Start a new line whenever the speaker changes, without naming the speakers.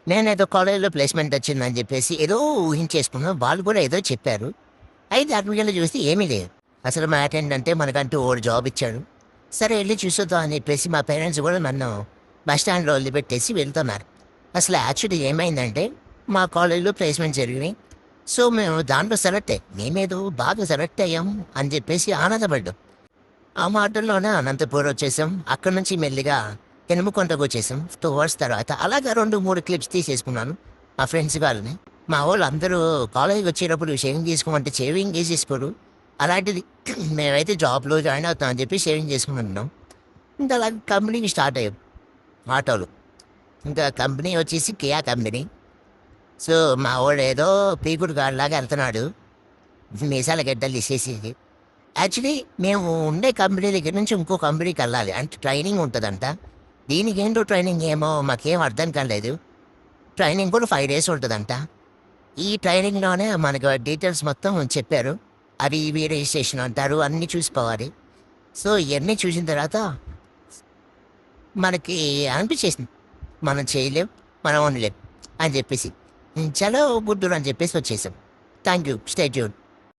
నేనేదో కాలేజ్‌లో ప్లేస్‌మెంట్ వచ్చిందని చెప్పేసి ఏదో ఊహించేసుకున్నాం. వాళ్ళు కూడా ఏదో చెప్పారు. అయితే అక్కడికెళ్ళి చూస్తే ఏమీ లేదు. అసలు మ్యాటరేంటంటే మనకంటూ ఓడు జాబ్ ఇచ్చాడు. సరే ఎళ్లి చూసొద్దాం అని చెప్పేసి మా పేరెంట్స్ కూడా నన్ను బస్ స్టాండ్‌లో వదిలిపెట్టేసి వెళ్తున్నారు. అసలు యాక్చువల్లీ ఏమైందంటే మా కాలేజ్‌లో ప్లేస్‌మెంట్ జరిగినాయి. సో, మేము దాంట్లో సెలెక్ట్ అయ్యాం. మేమేదో బాగా సెలెక్ట్ అయ్యాం అని చెప్పేసి ఆనందపడ్డాం. ఆ మాటల్లోనే అనంతపూర్ వచ్చేసాం. అక్కడి నుంచి మెల్లిగా ఎనుమకొండకొచ్చేసాం. 2 అవర్స్ తర్వాత అలాగా 2, 3 క్లిప్స్ తీసేసుకున్నాను. మా ఫ్రెండ్స్ వాళ్ళని. మా వోళ్ళందరూ కాలేజ్‌కి వచ్చేటప్పుడు షేవింగ్ చేసుకోమంటే షేవింగే చేసుకోరు. అలాంటిది మేమైతే జాబ్‌లో జాయిన్ అవుతాం అని చెప్పి షేవింగ్ చేసుకుంటున్నాం. ఇంకా అలా కంపెనీకి స్టార్ట్ అయ్యాం ఆటోలో. ఇంకా కంపెనీ వచ్చేసి కియా కంపెనీ. సో, మా వోడేదో పీకుడు గాడిలాగా ఎళ్తున్నాడు. మీసాల గెడ్డలు తీసేసి. యాక్చువల్లీ మేము ఉండే కంపెనీ దగ్గర నుంచి ఇంకో కంపెనీకెళ్ళాలి. అంటే ట్రైనింగ్ ఉంటదంట. దీనికేంటో ట్రైనింగ్ ఏమో మాకేం అర్థం కాలేదు. ట్రైనింగ్ కూడా 5 డేస్ ఉంటదంట. ఈ ట్రైనింగ్‌లోనే మనకు డీటెయిల్స్ మొత్తం చెప్పారు. అవి ఇవి రిజిస్ట్రేషన్ అంటారు. అన్నీ చూసిపోవాలి. సో, ఇయన్నీ చూసిన తర్వాత మనకి అనిపిచ్చేసింది. మనం చేయలేం, మనం ఉండలేం అని చెప్పేసి. చలో బుడ్డూరు అని చెప్పేసి వచ్చేసాం. Thank you. Stay tuned.